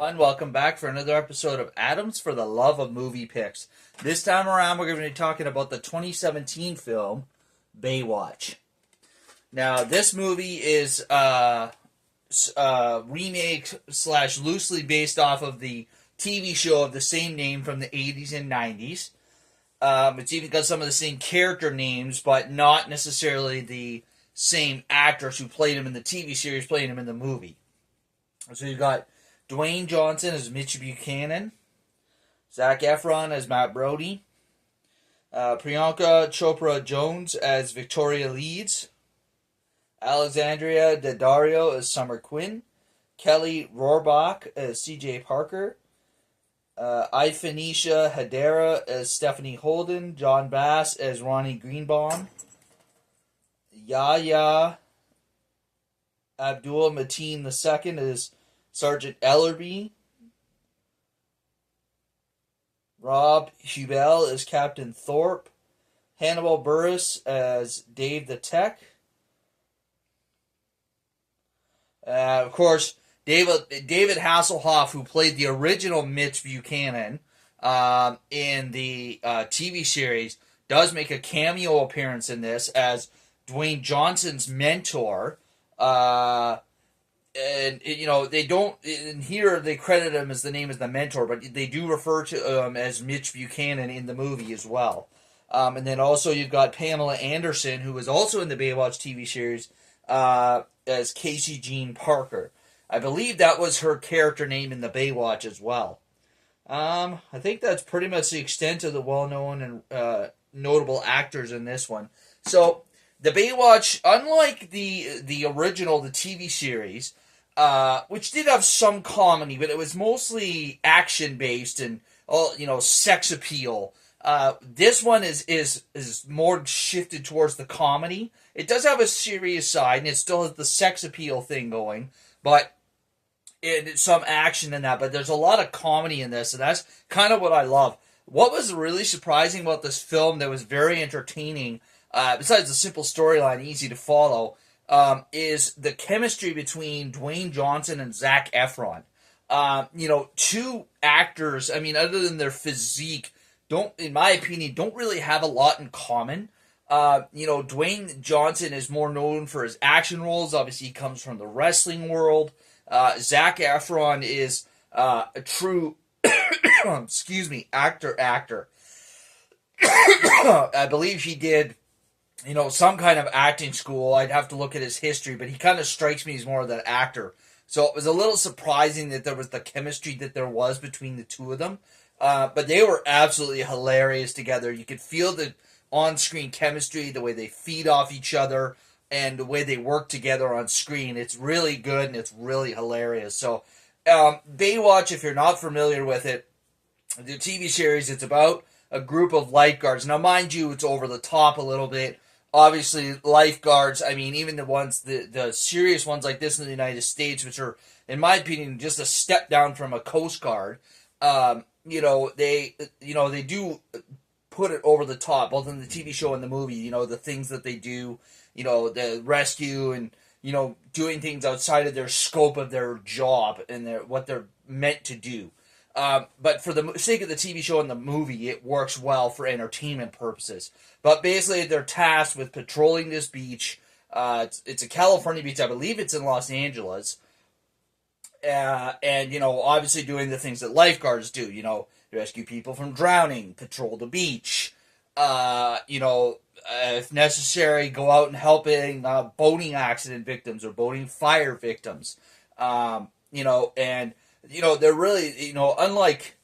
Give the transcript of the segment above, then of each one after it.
And welcome back for another episode of Adams for the Love of Movie Picks. This time around, we're going to be talking about the 2017 film Baywatch. Now, this movie is remake slash loosely based off of the TV show of the same name from the 80s and 90s. It's even got some of the same character names, but not necessarily the same actors who played him in the TV series playing him in the movie. So you've got Dwayne Johnson as Mitch Buchanan, Zac Efron as Matt Brody, Priyanka Chopra Jones as Victoria Leeds, Alexandria Daddario as Summer Quinn, Kelly Rohrbach as C.J. Parker, Ifenisha Hedera as Stephanie Holden, John Bass as Ronnie Greenbaum, Yahya Abdul Mateen II as Sergeant Ellerby, Rob Hubel as Captain Thorpe, Hannibal Buress as Dave the Tech. Of course, David Hasselhoff, who played the original Mitch Buchanan in the TV series, does make a cameo appearance in this as Dwayne Johnson's mentor. And, you know, they don't, in here they credit him as the name as the mentor, but they do refer to him as Mitch Buchanan in the movie as well. And then also you've got Pamela Anderson, who was also in the Baywatch TV series, as Casey Jean Parker. I believe that was her character name in the Baywatch as well. I think that's pretty much the extent of the well-known and notable actors in this one. So, the Baywatch, unlike the original, the TV series, which did have some comedy, but it was mostly action-based and, sex appeal. This one is more shifted towards the comedy. It does have a serious side, and it still has the sex appeal thing going, but it's some action in that. But there's a lot of comedy in this, and that's kind of what I love. What was really surprising about this film that was very entertaining, besides the simple storyline, easy to follow, is the chemistry between Dwayne Johnson and Zac Efron. Two actors, other than their physique, in my opinion, don't really have a lot in common. Dwayne Johnson is more known for his action roles. Obviously, he comes from the wrestling world. Zac Efron is a true, actor. I believe he did some kind of acting school. I'd have to look at his history, but he kind of strikes me as more of an actor. So it was a little surprising that there was the chemistry that there was between the two of them. But they were absolutely hilarious together. You could feel the on-screen chemistry, the way they feed off each other, and the way they work together on screen. It's really good, and it's really hilarious. So, Baywatch, if you're not familiar with it, the TV series, it's about a group of lifeguards. Now, mind you, it's over the top a little bit. Obviously, lifeguards, even the ones, the serious ones like this in the United States, which are, in my opinion, just a step down from a Coast Guard, they do put it over the top, both in the TV show and the movie, the things that they do, the rescue and, doing things outside of their scope of their job and what they're meant to do. But for the sake of the TV show and the movie, it works well for entertainment purposes. But basically, they're tasked with patrolling this beach. It's a California beach. I believe it's in Los Angeles. And obviously doing the things that lifeguards do. Rescue people from drowning, patrol the beach. If necessary, go out and helping boating accident victims or boating fire victims. They're really, unlike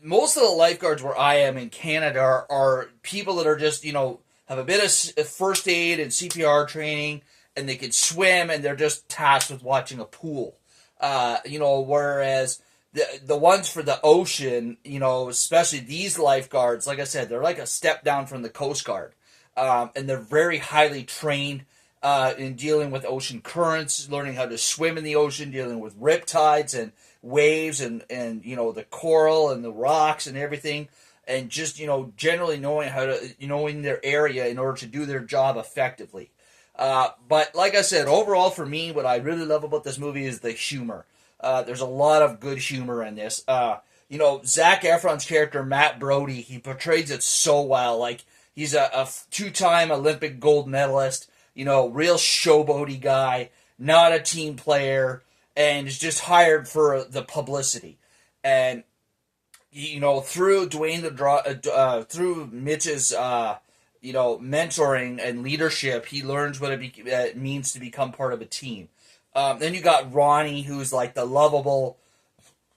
most of the lifeguards where I am in Canada are people that are just, have a bit of first aid and CPR training, and they can swim, and they're just tasked with watching a pool. Whereas the ones for the ocean, especially these lifeguards, like I said, they're like a step down from the Coast Guard. And they're very highly trained in dealing with ocean currents, learning how to swim in the ocean, dealing with riptides and waves and the coral and the rocks and everything, and just generally knowing their area in order to do their job effectively. But like I said, overall for me, what I really love about this movie is the humor. There's a lot of good humor in this. Zac Efron's character, Matt Brody, he portrays it so well. Like, he's a two-time Olympic gold medalist, real showboaty guy, not a team player, and is just hired for the publicity. And, through through Mitch's, mentoring and leadership, he learns what it means to become part of a team. Then you got Ronnie, who's like the lovable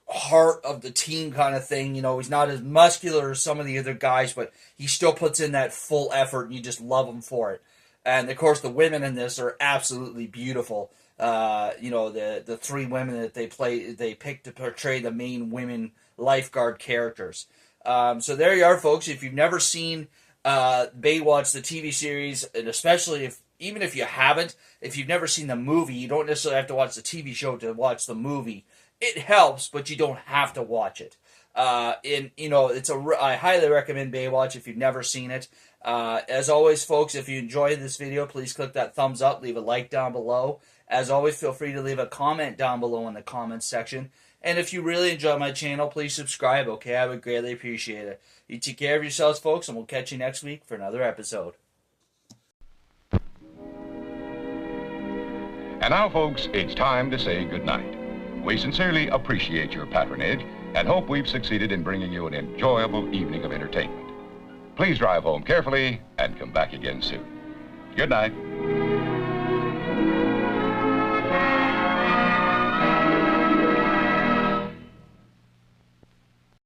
heart of the team kind of thing. He's not as muscular as some of the other guys, but he still puts in that full effort, and you just love him for it. And of course, the women in this are absolutely beautiful. The three women that they picked to portray the main women lifeguard characters. So there you are, folks. If you've never seen Baywatch, the TV series, and especially even if you haven't, if you've never seen the movie, you don't necessarily have to watch the TV show to watch the movie. It helps, but you don't have to watch it. I highly recommend Baywatch if you've never seen it. As always, folks, if you enjoyed this video, please click that thumbs up, leave a like down below. As always, feel free to leave a comment down below in the comments section. And if you really enjoy my channel, please subscribe, okay? I would greatly appreciate it. You take care of yourselves, folks, and we'll catch you next week for another episode. And now, folks, it's time to say goodnight. We sincerely appreciate your patronage and hope we've succeeded in bringing you an enjoyable evening of entertainment. Please drive home carefully and come back again soon. Good night.